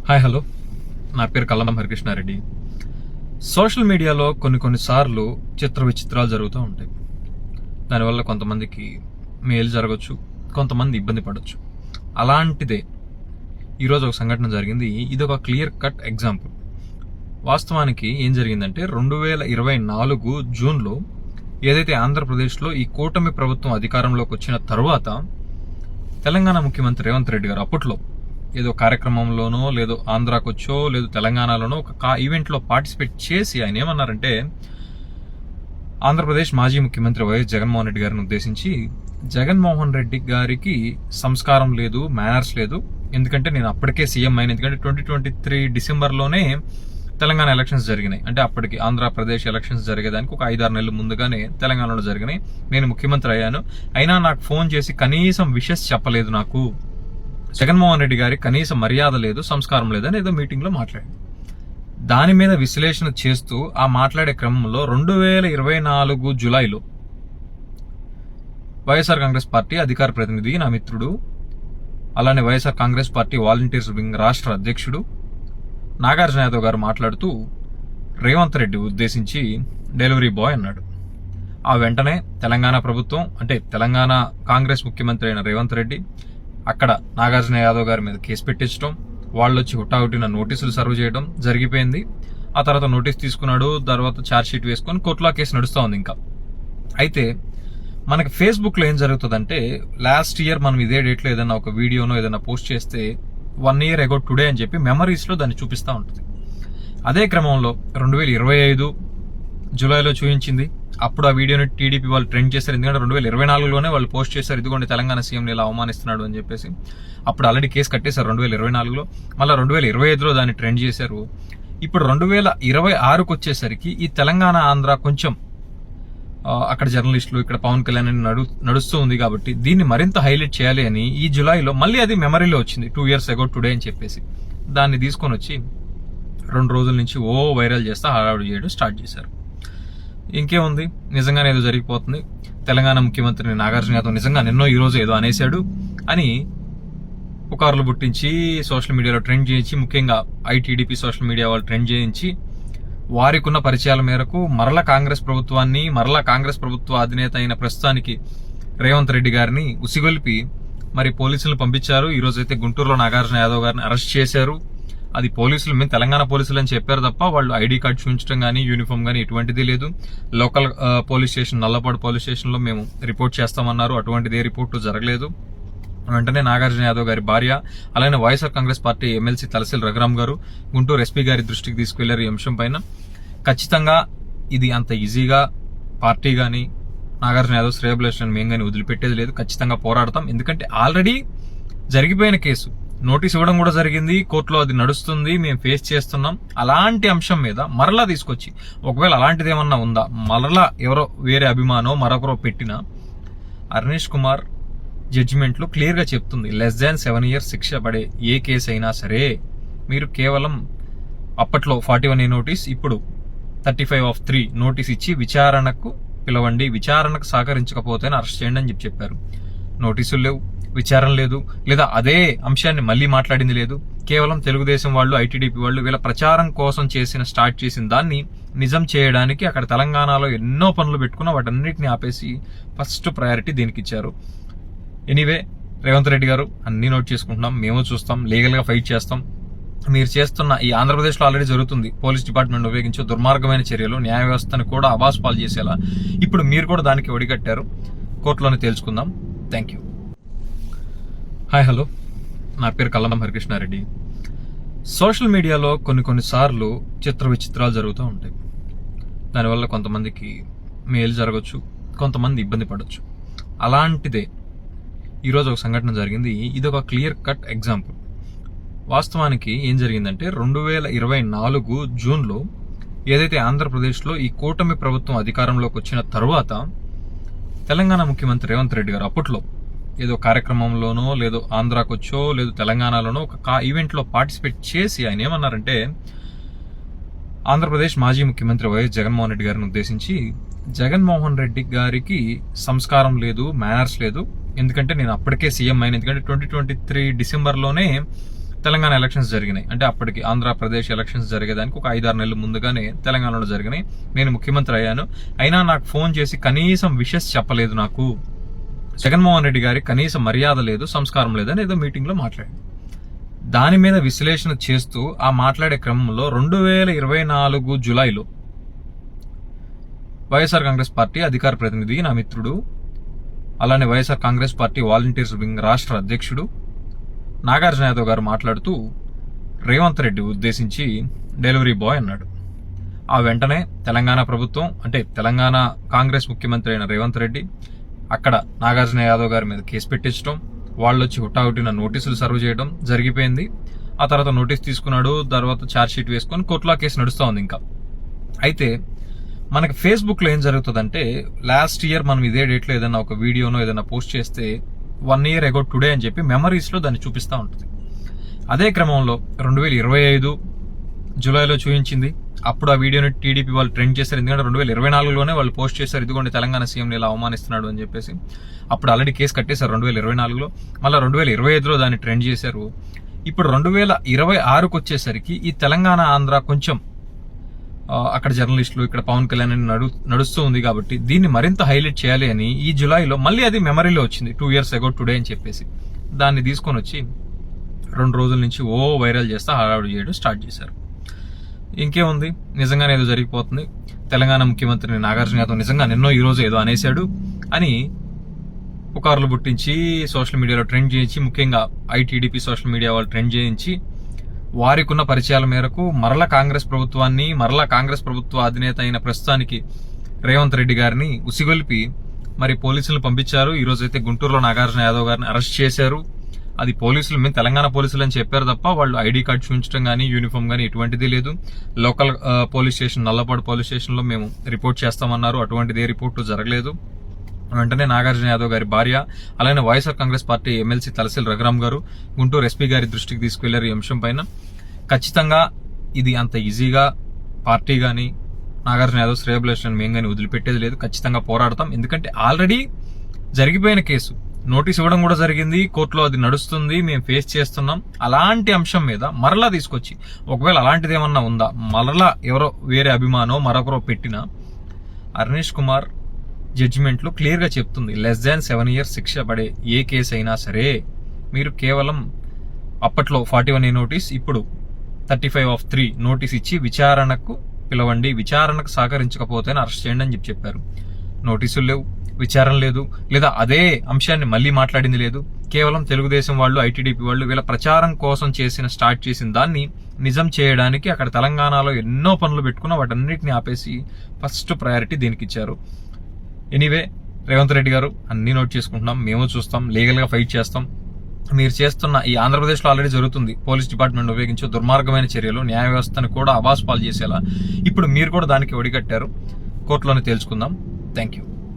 Hi hello, నా పేరు కల్లం Harikrishna Reddy. Social మీడియాలో కొన్నిసార్లు చిత్ర విచిత్రాలు జరుగుతూ ఉంటాయి. దానివల్ల కొంతమందికి మేలు జరగచ్చు, కొంతమంది ఇబ్బంది పడవచ్చు. అలాంటిదే ఈరోజు ఒక సంఘటన జరిగింది. ఇది ఒక క్లియర్ కట్ ఎగ్జాంపుల్. వాస్తవానికి ఏం జరిగిందంటే 2024 జూన్లో ఏదైతే ఆంధ్రప్రదేశ్లో ఈ కూటమి ప్రభుత్వం అధికారంలోకి వచ్చిన తర్వాత తెలంగాణ ముఖ్యమంత్రి రేవంత్ రెడ్డి గారు అప్పట్లో ఏదో కార్యక్రమంలోనో లేదో ఆంధ్రాకు వచ్చో లేదు తెలంగాణలోనో ఒక ఈవెంట్లో పార్టిసిపేట్ చేసి ఆయన ఏమన్నారంటే, ఆంధ్రప్రదేశ్ మాజీ ముఖ్యమంత్రి వైఎస్ జగన్మోహన్ రెడ్డి గారిని ఉద్దేశించి, జగన్మోహన్ రెడ్డి గారికి సంస్కారం లేదు, మేనర్స్ లేదు, ఎందుకంటే నేను అప్పటికే సీఎం అయిన, ఎందుకంటే 2023 డిసెంబర్లోనే తెలంగాణ ఎలక్షన్స్ జరిగినాయి. అంటే అప్పటికి ఆంధ్రప్రదేశ్ ఎలక్షన్స్ జరిగేదానికి ఒక 5-6 నెలల ముందుగానే తెలంగాణలో జరిగినాయి. నేను ముఖ్యమంత్రి అయ్యాను, అయినా నాకు ఫోన్ చేసి కనీసం విషెస్ చెప్పలేదు. నాకు జగన్మోహన్ రెడ్డి గారి కనీస మర్యాద లేదు, సంస్కారం లేదని ఏదో మీటింగ్లో మాట్లాడింది. దాని మీద విశ్లేషణ చేస్తూ ఆ మాట్లాడే క్రమంలో 2024 జూలైలో వైఎస్ఆర్ కాంగ్రెస్ పార్టీ అధికార ప్రతినిధి, నా మిత్రుడు, అలానే YSR Congress party volunteers wing రాష్ట్ర అధ్యక్షుడు నాగార్జున యాదవ్ గారు మాట్లాడుతూ రేవంత్ రెడ్డి ఉద్దేశించి డెలివరీ బాయ్ అన్నాడు. ఆ వెంటనే తెలంగాణ ప్రభుత్వం, అంటే తెలంగాణ కాంగ్రెస్ ముఖ్యమంత్రి అయిన రేవంత్ రెడ్డి అక్కడ నాగార్జున యాదవ్ గారి మీద కేసు పెట్టించడం, వాళ్ళు వచ్చి హుటాహుటిన నోటీసులు సర్వ్ చేయడం జరిగిపోయింది. ఆ తర్వాత నోటీస్ తీసుకున్నాడు, తర్వాత ఛార్జ్ షీట్ వేసుకొని కోర్టులో కేసు నడుస్తూ ఉంది. ఇంకా అయితే మనకి ఫేస్బుక్లో ఏం జరుగుతుందంటే, లాస్ట్ ఇయర్ మనం ఇదే డేట్లో ఏదైనా ఒక వీడియోనో ఏదైనా పోస్ట్ చేస్తే 1 year ago టుడే అని చెప్పి మెమరీస్లో దాన్ని చూపిస్తూ ఉంటుంది. అదే క్రమంలో 2025 జూలైలో చూపించింది. అప్పుడు ఆ వీడియోని టీడీపీ వాళ్ళు ట్రెండ్ చేశారు, ఎందుకంటే 2024లోనే వాళ్ళు పోస్ట్ చేశారు, ఇదిగోండి తెలంగాణ సీఎంని ఇలా అవమానిస్తున్నాడు అని చెప్పేసి. అప్పుడు ఆల్రెడీ కేసు కట్టేశారు 2024లో, మళ్ళీ 2025లో దాన్ని ట్రెండ్ చేశారు. ఇప్పుడు 2026కు వచ్చేసరికి ఈ తెలంగాణ ఆంధ్ర కొంచెం అక్కడ జర్నలిస్టులు, ఇక్కడ పవన్ కళ్యాణ్ నడుస్తూ ఉంది కాబట్టి దీన్ని మరింత హైలైట్ చేయాలి అని ఈ జూలైలో మళ్ళీ అది మెమరీలో వచ్చింది, 2 years ago టుడే అని చెప్పేసి. దాన్ని తీసుకొని వచ్చి 2 రోజుల నుంచి వైరల్ చేస్తా హడావుడి చేయడం స్టార్ట్ చేశారు. ఇంకేముంది, నిజంగానే ఏదో జరిగిపోతుంది, తెలంగాణ ముఖ్యమంత్రిని నాగార్జున యాదవ్ నిజంగా నిన్నో ఈరోజు ఏదో అనేశాడు అని పుకార్లు పుట్టించి సోషల్ మీడియాలో ట్రెండ్ చేయించి, ముఖ్యంగా ఐటీడీపీ సోషల్ మీడియా వాళ్ళు ట్రెండ్ చేయించి, వారికి ఉన్న పరిచయాల మేరకు మరలా కాంగ్రెస్ ప్రభుత్వ అధినేత అయిన ప్రస్తుతానికి రేవంత్ రెడ్డి గారిని ఉసిగొల్పి మరి పోలీసులను పంపించారు. ఈరోజైతే గుంటూరులో నాగార్జున యాదవ్ గారిని అరెస్ట్ చేశారు. అది పోలీసులు, మేము తెలంగాణ పోలీసులు అని చెప్పారు తప్ప వాళ్ళు ఐడి కార్డు చూపించడం కానీ యూనిఫామ్ కానీ ఎటువంటిది లేదు. Local police station, Nallapadu police స్టేషన్లో మేము రిపోర్ట్ చేస్తామన్నారు, అటువంటిదే రిపోర్టు జరగలేదు. వెంటనే నాగార్జున యాదవ్ గారి భార్య, అలానే వైఎస్ఆర్ కాంగ్రెస్ పార్టీ ఎమ్మెల్సీ తలసిల్ రఘురామ్ గారు గుంటూరు ఎస్పీ గారి దృష్టికి తీసుకెళ్లారు ఈ అంశం పైన. ఖచ్చితంగా ఇది అంత ఈజీగా పార్టీ కానీ నాగార్జున యాదవ్ శ్రేయభిలాష్ మేము కానీ వదిలిపెట్టేది లేదు, ఖచ్చితంగా పోరాడతాం. ఎందుకంటే ఆల్రెడీ జరిగిపోయిన కేసు, నోటీస్ ఇవ్వడం కూడా జరిగింది, కోర్టులో అది నడుస్తుంది, మేము ఫేస్ చేస్తున్నాం. అలాంటి అంశం మీద మరలా తీసుకొచ్చి, ఒకవేళ అలాంటిది ఏమన్నా ఉందా, మరలా ఎవరో వేరే అభిమానో మరొకరో పెట్టిన అర్నేష్ కుమార్ జడ్జిమెంట్లో క్లియర్గా చెప్తుంది, <7 years శిక్ష పడే ఏ కేసు అయినా సరే మీరు కేవలం అప్పట్లో 41A నోటీస్, ఇప్పుడు 35(3) నోటీస్ ఇచ్చి విచారణకు పిలవండి, విచారణకు సహకరించకపోతే అరెస్ట్ చేయండి అని చెప్పారు. నోటీసులు లేవు, విచారణ లేదు, లేదా అదే అంశాన్ని మళ్ళీ మాట్లాడింది లేదు. కేవలం తెలుగుదేశం వాళ్ళు, ఐటీడీపీ వాళ్ళు వీళ్ళ ప్రచారం కోసం స్టార్ట్ చేసిన దాన్ని నిజం చేయడానికి అక్కడ తెలంగాణలో ఎన్నో పనులు పెట్టుకున్న వాటన్నిటిని ఆపేసి ఫస్ట్ ప్రయారిటీ దీనికి ఇచ్చారు. ఎనీవే, రేవంత్ రెడ్డి గారు అన్ని నోట్ చేసుకుంటున్నాం, మేము చూస్తాం, లీగల్గా ఫైట్ చేస్తాం. మీరు చేస్తున్న ఈ ఆంధ్రప్రదేశ్లో ఆల్రెడీ జరుగుతుంది పోలీస్ డిపార్ట్మెంట్ ఉపయోగించే దుర్మార్గమైన చర్యలు, న్యాయ వ్యవస్థను కూడా అబాస్పాలు చేసేలా ఇప్పుడు మీరు కూడా దానికి ఒడిగట్టారు. కోర్టులోనే తేల్చుకుందాం. Thank you. హాయ్ హలో, నా పేరు కల్లం హరికృష్ణారెడ్డి. సోషల్ మీడియాలో కొన్నిసార్లు చిత్ర విచిత్రాలు జరుగుతూ ఉంటాయి. దానివల్ల కొంతమందికి మేలు జరగచ్చు, కొంతమంది ఇబ్బంది పడవచ్చు. అలాంటిదే ఈరోజు ఒక సంఘటన జరిగింది. ఇది ఒక క్లియర్ కట్ ఎగ్జాంపుల్. వాస్తవానికి ఏం జరిగిందంటే 2024 జూన్లో ఏదైతే ఆంధ్రప్రదేశ్లో ఈ కూటమి ప్రభుత్వం అధికారంలోకి వచ్చిన తర్వాత తెలంగాణ ముఖ్యమంత్రి రేవంత్ రెడ్డి గారు అప్పట్లో ఏదో కార్యక్రమంలోనో లేదో ఆంధ్రాకు వచ్చో లేదు తెలంగాణలోనో ఒక ఈవెంట్లో పార్టిసిపేట్ చేసి ఆయన ఏమన్నారంటే, ఆంధ్రప్రదేశ్ మాజీ ముఖ్యమంత్రి వైఎస్ జగన్మోహన్ రెడ్డి గారిని ఉద్దేశించి, జగన్మోహన్ రెడ్డి గారికి సంస్కారం లేదు, మేనర్స్ లేదు, ఎందుకంటే నేను అప్పటికే సీఎం అయిన, ఎందుకంటే 2023 డిసెంబర్లోనే తెలంగాణ ఎలక్షన్స్ జరిగినాయి. అంటే అప్పటికి ఆంధ్రప్రదేశ్ ఎలక్షన్స్ జరిగేదానికి ఒక 5-6 నెలలు ముందుగానే తెలంగాణలో జరిగినాయి. నేను ముఖ్యమంత్రి అయ్యాను. అయినా నాకు ఫోన్ చేసి కనీసం విషెస్ చెప్పలేదు. నాకు జగన్మోహన్ రెడ్డి గారి కనీసం మర్యాద లేదు, సంస్కారం లేదని ఏదో మీటింగ్లో మాట్లాడాడు. దాని మీద విశ్లేషణ చేస్తూ ఆ మాట్లాడే క్రమంలో 2024 జూలైలో వైఎస్ఆర్ కాంగ్రెస్ పార్టీ అధికార ప్రతినిధి, నా మిత్రుడు, అలానే YSR Congress party volunteers wing రాష్ట్ర అధ్యక్షుడు నాగార్జున యాదవ్ గారు మాట్లాడుతూ రేవంత్ రెడ్డి ఉద్దేశించి డెలివరీ బాయ్ అన్నాడు. ఆ వెంటనే తెలంగాణ ప్రభుత్వం, అంటే తెలంగాణ కాంగ్రెస్ ముఖ్యమంత్రి అయిన రేవంత్ రెడ్డి అక్కడ నాగార్జున యాదవ్ గారి మీద కేసు పెట్టించడం, వాళ్ళు వచ్చి హుటాహుటిన నోటీసులు సర్వ్ చేయడం జరిగిపోయింది. ఆ తర్వాత నోటీస్ తీసుకున్నాడు, తర్వాత ఛార్జ్ షీట్ వేసుకొని కోర్టులో కేసు నడుస్తూ ఉంది. ఇంకా అయితే మనకి ఫేస్బుక్లో ఏం జరుగుతుందంటే, లాస్ట్ ఇయర్ మనం ఇదే డేట్లో ఏదైనా ఒక వీడియోనో ఏదైనా పోస్ట్ చేస్తే 1 year ago టుడే అని చెప్పి మెమరీస్లో దాన్ని చూపిస్తూ ఉంటుంది. అదే క్రమంలో 2025 జూలైలో చూపించింది. అప్పుడు ఆ వీడియోని టీడీపీ వాళ్ళు ట్రెండ్ చేశారు. ఎందుకంటే 2024లోనే వాళ్ళు పోస్ట్ చేశారు, ఇదిగోండి తెలంగాణ సీఎంని ఇలా అవమానిస్తున్నాడు అని చెప్పేసి. అప్పుడు ఆల్రెడీ కేసు కట్టేశారు 2024లో. మళ్ళీ 2025లో దాన్ని ట్రెండ్ చేశారు. ఇప్పుడు 2026కు వచ్చేసరికి ఈ తెలంగాణ ఆంధ్ర కొంచెం అక్కడ జర్నలిస్టులు, ఇక్కడ పవన్ కళ్యాణ్ అని నడుస్తూ ఉంది కాబట్టి దీన్ని మరింత హైలైట్ చేయాలి అని ఈ జూలైలో మళ్ళీ అది మెమరీలో వచ్చింది. 2 years ago టుడే అని చెప్పేసి దాన్ని తీసుకొని వచ్చి 2 రోజుల నుంచి వైరల్ చేస్తా హడావుడి చేయడం స్టార్ట్ చేశారు. ఇంకేముంది, నిజంగానే ఏదో జరిగిపోతుంది. తెలంగాణ ముఖ్యమంత్రిని నాగార్జున యాదవ్ నిజంగా నిన్నో ఈ రోజు ఏదో అనేశాడు అని పుకార్లు పుట్టించి సోషల్ మీడియాలో ట్రెండ్ చేయించి, ముఖ్యంగా ఐటీడీపీ సోషల్ మీడియా వాళ్ళు ట్రెండ్ చేయించి, వారికి ఉన్న పరిచయాల మేరకు మరలా కాంగ్రెస్ ప్రభుత్వ అధినేత అయిన ప్రస్తుతానికి రేవంత్ రెడ్డి గారిని ఉసిగొల్పి మరి పోలీసులు పంపించారు. ఈ రోజు అయితే గుంటూరులో నాగార్జున యాదవ్ గారిని అరెస్ట్ చేశారు. అది పోలీసులు, మేము తెలంగాణ పోలీసులు అని చెప్పారు తప్ప వాళ్ళు ఐడి కార్డు చూపించడం కానీ యూనిఫామ్ కానీ ఎటువంటిది లేదు. Local police station, Nallapadu police స్టేషన్లో మేము రిపోర్ట్ చేస్తామన్నారు. అటువంటిది ఏ రిపోర్టు జరగలేదు. వెంటనే నాగార్జున యాదవ్ గారి భార్య, అలానే వైఎస్ఆర్ కాంగ్రెస్ పార్టీ ఎమ్మెల్సీ తలసిల్ రఘురామ్ గారు గుంటూరు ఎస్పీ గారి దృష్టికి తీసుకెళ్లారు ఈ అంశం పైన. ఖచ్చితంగా ఇది అంత ఈజీగా పార్టీ కానీ నాగార్జున యాదవ్ శ్రేయభిలాష్ మేము కానీ వదిలిపెట్టేది లేదు. ఖచ్చితంగా పోరాడతాం. ఎందుకంటే ఆల్రెడీ జరిగిపోయిన కేసు, నోటీస్ ఇవ్వడం కూడా జరిగింది, కోర్టులో అది నడుస్తుంది, మేము ఫేస్ చేస్తున్నాం. అలాంటి అంశం మీద మరలా తీసుకొచ్చి, ఒకవేళ అలాంటిది ఏమన్నా ఉందా, మరలా ఎవరో వేరే అభిమానో మరొకరో పెట్టిన అర్నేష్ కుమార్ జడ్జిమెంట్లో క్లియర్గా చెప్తుంది, less than 7 years శిక్ష పడే ఏ కేసు అయినా సరే మీరు కేవలం అప్పట్లో 41A నోటీస్, ఇప్పుడు 35(3) నోటీస్ ఇచ్చి విచారణకు పిలవండి, విచారణకు సహకరించకపోతే అరెస్ట్ చేయండి అని చెప్పారు. నోటీసులు లేవు, విచారణ లేదు, లేదా అదే అంశాన్ని మళ్ళీ మాట్లాడింది లేదు. కేవలం తెలుగుదేశం వాళ్ళు, ఐటీడీపీ వాళ్ళు వీళ్ళ ప్రచారం కోసం స్టార్ట్ చేసిన దాన్ని నిజం చేయడానికి అక్కడ తెలంగాణలో ఎన్నో పనులు పెట్టుకున్న వాటన్నిటిని ఆపేసి ఫస్ట్ ప్రయారిటీ దీనికి ఇచ్చారు. ఎనీవే, రేవంత్ రెడ్డి గారు అన్ని నోట్ చేసుకుంటున్నాం, మేము చూస్తాం, లీగల్గా ఫైట్ చేస్తాం. మీరు చేస్తున్న ఈ ఆంధ్రప్రదేశ్లో ఆల్రెడీ జరుగుతుంది పోలీస్ డిపార్ట్మెంట్ ఉపయోగించే దుర్మార్గమైన చర్యలు, న్యాయ వ్యవస్థను కూడా అబాస్ పాలు చేసేలా ఇప్పుడు మీరు కూడా దానికి ఒడిగట్టారు. కోర్టులోనే తేల్చుకుందాం. Thank you.